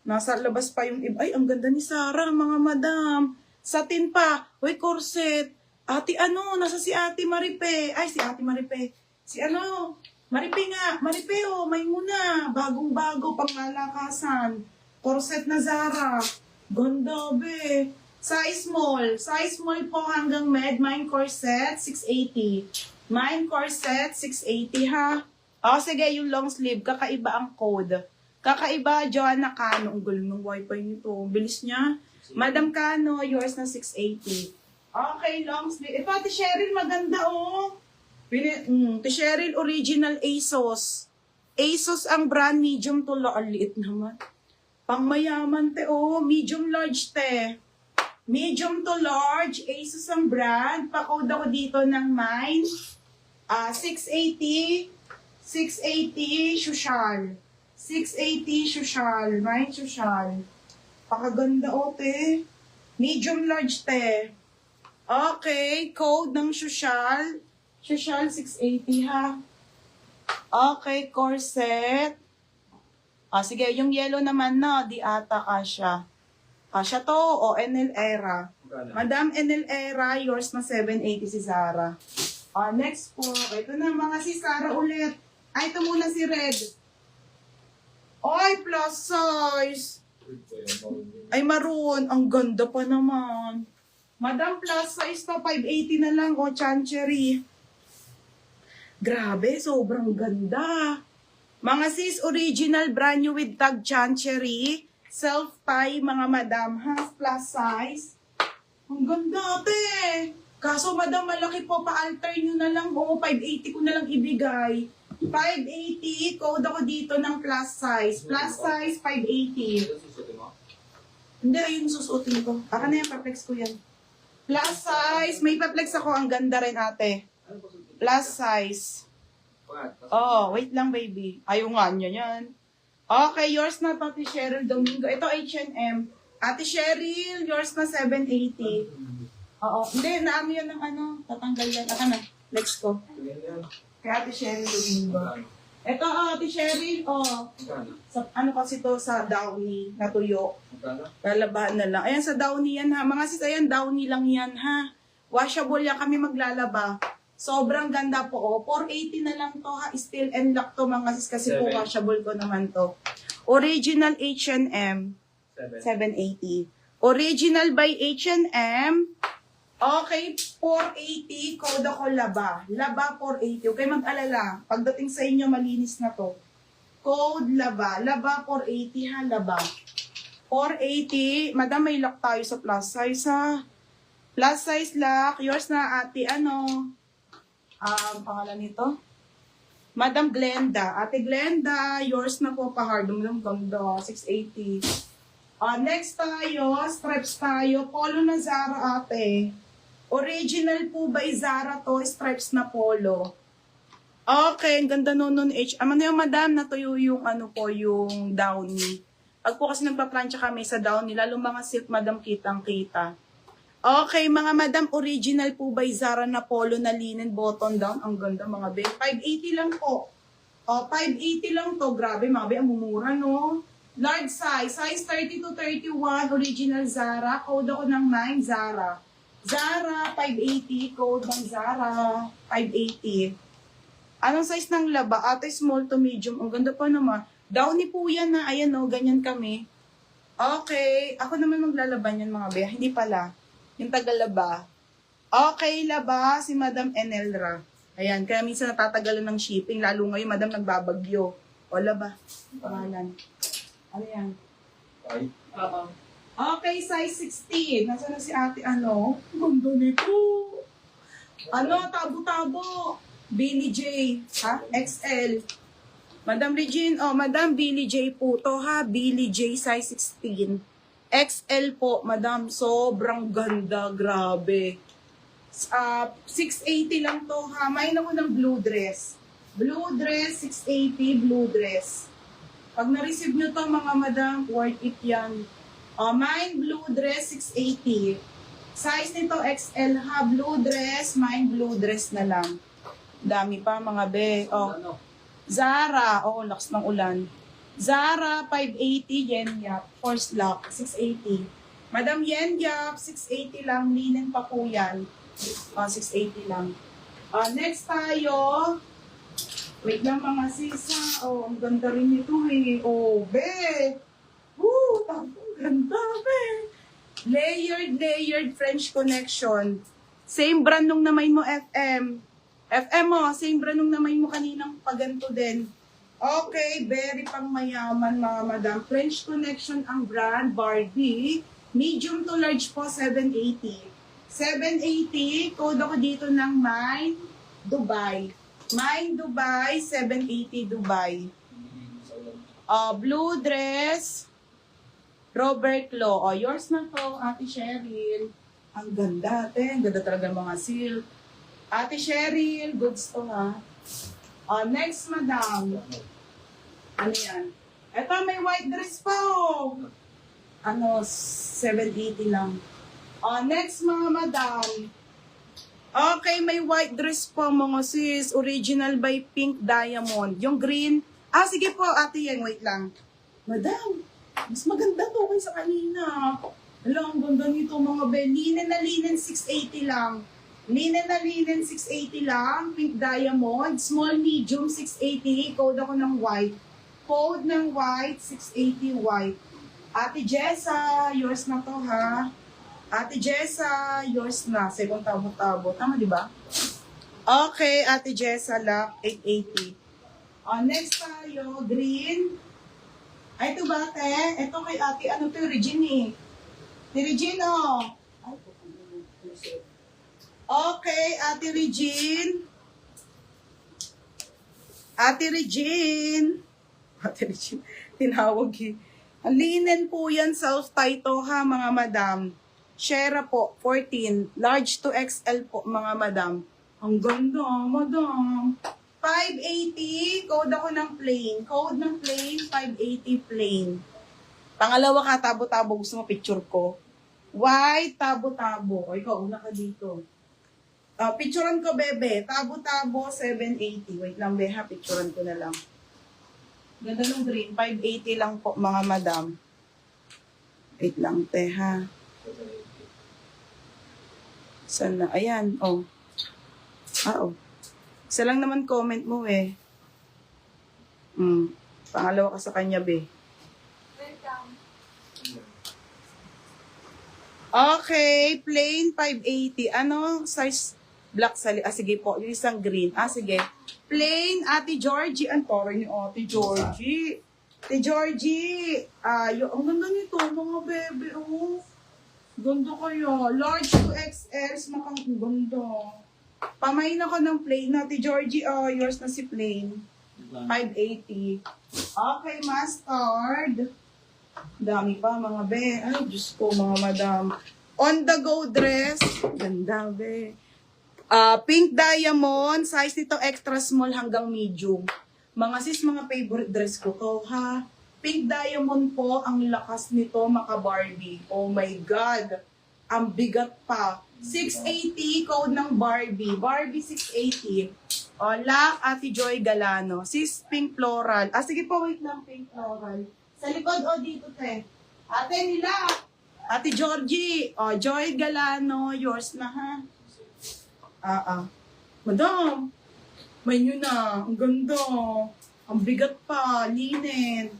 Nasa labas pa yung iba. Ay, ang ganda ni Sarah, mga madam. Satin pa. Uy, corset. Ate ano, nasa si Ate Maripe. Ay, si Ate Maripe. Si ano, Maripe nga. Maripe, oh, may muna. Bagong-bago, pangmalakasan. Corset na Zara. Ganda, be. Size small. Size small po hanggang med. Mine corset, 680. Mine corset, 680 ha. O, sige, yung long sleeve. Kakaiba ang code. Kakaiba, Joanna Cano. Ang galing ng wifi nito. Bilis niya. Madam Cano, yours na 680. Okay, long sleeve. Ito, Ate Cheryl, maganda, oh. Ate Cheryl, original ASOS. ASOS ang brand, medium to large. Ang liit naman. Pangmayaman, te, oh. Medium large, te. Medium to large. ASOS ang brand. Pa-code ako dito ng mine. 680. 680, social. 680 social, right? Social. Pakaganda, o, te. Medium large, te. Okay, code ng social. Social 680, ha. Okay, corset. Sige, yung yellow naman na, di ata kasha. Kasha to, o NL Era. Madam NL Era, yours na 780 si Zara. Next po, ito na mga si Zara ulit. Ay, ito muna si Red. Ay, plus size. Ay, maroon. Ang ganda pa naman. Madam, plus size to. 580 na lang. O, chancery. Grabe, sobrang ganda. Mga sis, original brand new with tag chancery. Self-tie, mga madam. Ha? Plus size. Ang ganda, ate. Kaso, madam, malaki po. Pa-alter nyo na lang. O, 580 ko na lang ibigay. 580, code ako dito ng plus size. Plus size, 580. Hindi, ayun susuotin ko. Aka na yan, pa-flex ko yan. Plus size, may pa-flex ako. Ang ganda rin, ate. Plus size. Oh, wait lang, baby. Ayaw nga niya yan. Okay, yours na, Ate Cheryl Domingo. Ito, H&M. Ate Cheryl, yours na, 780. Oo, hindi, naano yan ng ano. Tatanggal yan. Aka na, let's go. Kaya Ate Cheryl Domingo. Ito, Ate Cheryl, ano kasi to sa Downy na tuyo. Lalabahan na lang. Ayan, sa Downy yan ha. Mga sis, ayan, Downy lang yan ha. Washable yan kami maglalaba. Sobrang ganda po, oh. 480 na lang to ha. Still and lock to mga sis kasi po washable ko naman to. Original H&M, 780. Original by H&M, okay, 480, code ako laba. Laba 480. Okay, mag-alala. Pagdating sa inyo, malinis na to. Code laba. Laba 480 ha, laba. 480. Madam, may lock tayo sa plus size ha. Plus size lock. Yours na, ate, ano? Pangalan nito? Madam Glenda. Ate Glenda, yours na po pa-hard. Ang ganda, 680. Next tayo, stripes tayo. Polo na Zara, ate. Original po by Zara to, stripes na polo. Okay, ang ganda nun H. Ano yung madam, natuyo yung ano po, yung Downy. Pag po kasi nagpa-plancha kami sa Downy, lalo mga silk, madam, kitang-kita. Okay, mga madam, original po by Zara na polo na linen button down. Ang ganda, mga be. 580 lang po. 580 lang to. Grabe, mga be, ang mumura, no? Large size, size 30 to 31, original Zara. Code ako ng 9, Zara. Zara, 580. Code ng Zara, 580. Anong size ng laba? Ate, small to medium. Ang ganda pa naman. Downy po yan na. Ayan o, ganyan kami. Okay. Ako naman maglalaban yan mga be. Hindi pala. Yung tagalaba. Okay, laba. Si Madam Enelra. Ayan. Kaya minsan natatagalan ng shipping. Lalo ngayon, Madam, nagbabagyo. O, laba. Pangalan. Ano yan? Oo. Okay, size 16. Nasaan na si ate, ano? Ganda nito. Ano, tabo-tabo. Billy J. Ha? XL. Madam Regine, Madam Billy J po to ha. Billy J size 16. XL po, Madam. Sobrang ganda. Grabe. 680 lang to ha. Main ako ng blue dress. Blue dress, 680. Blue dress. Pag na-receive nyo to mga madam, worth it yan. Mine blue dress, 680. Size nito XL ha. Blue dress, mine blue dress na lang. Dami pa mga be. Zara. Lakas ng ulan. Zara, 580. Yenyap, force lock, 680. Madam Yenyap, 680 lang. Linen pa po yan. 680 lang. Next tayo. Wait lang mga sisa. Ang ganda rin ito eh. Be. Ang ganda, be. Layered French connection. Same brand nung namay mo, FM. FM mo, same brand nung namay mo kaninang paganto din. Okay, very pang mayaman mga madam. French connection ang brand, Barbie. Medium to large po, 780. 780, code ako dito ng Mine Dubai. Mine Dubai, 780 Dubai. Blue dress, Robert Law. Yours na to, Ate Cheryl. Ang ganda, ate. Ang ganda talaga mga seal. Ate Cheryl, goods to ha. Next, madam. Ano yan? Ito, may white dress pa, 780 lang. Next, mga madam. Okay, may white dress po, mga sis. Original by Pink Diamond. Yung green. Sige po, ate yan. Wait lang. Madam, mas maganda to kaysa kanina. Alam, ang ganda nito, mga be. Linen na linen, 680 lang. Linen na linen, 680 lang. Pink Diamond. Small, medium, 680. Code ako ng white. Code ng white, 680 white. Ate Jessa, yours na to, ha? Ate Jessa, yours na. Second tabo-tabo. Tama, di ba? Okay, Ate Jessa, lock, 880. Next tayo, green. Ay, ito ba, te? Ito kay ate, ano to, Regine, Regine, Okay, Ate Regine. Ate Regine. Ate Regine, tinawag eh. Ang linen po yan, self-tie to ha, mga madam. Shera po, 14. Large to XL po, mga madam. Ang ganda, madam. 580, code ako ng plain. Code ng plain, 580 plain. Pangalawa ka, tabo-tabo. Gusto mo picture ko? White, tabo-tabo. O, ikaw, una ka dito. Picturean ko, bebe. Tabo-tabo, 780. Wait lang, beha. Picturean ko na lang. Ganda ng green. 580 lang po, mga madam. Wait lang, teha. Sana. Ayan, Isa lang naman comment mo eh. Pangalawa ka sa kanya, be. Okay, plain 580. Ano? Size black sali. Sige po. Yung isang green. Sige. Plain, Ate Georgie. Ang toro ni Ate Georgie. Ate Georgie. Ang ganda nito, mga bebe. Ganda kayo. Large to XL. Makang ganda. Pamain ako ng plain. Ate Georgie, yours na si plain. 580. Okay, mustard. Dami pa, mga be. Ay, Diyos ko, mga madam. On the go dress. Ganda, be. Pink diamond. Size nito extra small hanggang medium. Mga sis, mga favorite dress ko to, ha? Pink diamond po. Ang lakas nito, maka Barbie. Oh my God. Ang bigat pa. 680, code ng Barbie. Barbie 680. Lock, Ate Joy Galano. Sis, pink floral. Sige po, wait lang, pink floral. Sa likod, dito, te. Ate nila. Ate Georgie. Joy Galano. Yours na, ha? Madam. May nyo na. Ang ganda. Ang bigat pa. Linen.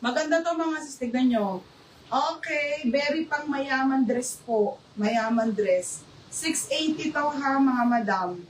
Maganda to, mga sis. Tignan nyo. Okay. Very pang mayaman dress po. Mayaman dress. 680 to, ha, mga madam.